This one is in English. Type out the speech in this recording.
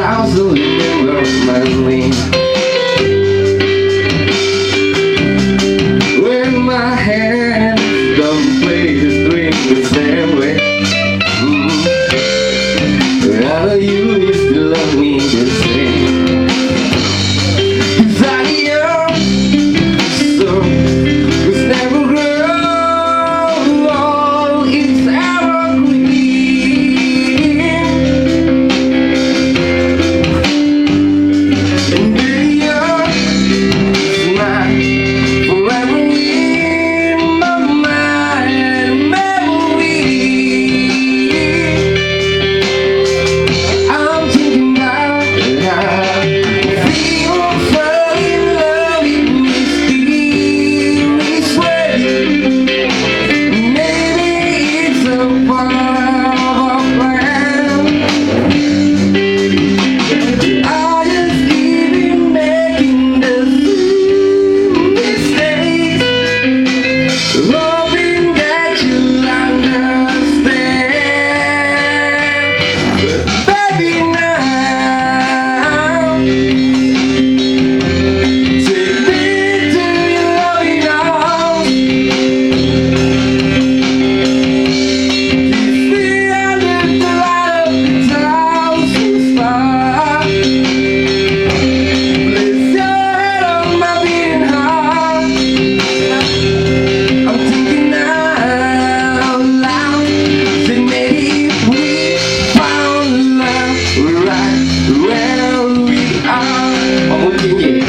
sounds so remember my name. When my hands don't play the string the same way. I know you used to love me the same. 'Cause I am so, 'cause never grow old, it's evergreen. And baby, you're mine forever in my mind, memory. I'm thinking about how people fall in love in mysterious ways. Maybe it's a part of our plan. I just keep making the same mistakes, hoping that you'll understand. But baby, now take me to your loving arms. Kiss me under the light of the thousand stars. Place your head on my beating heart. I'm thinking out loud. Say maybe if we found love right where we are. Moexin.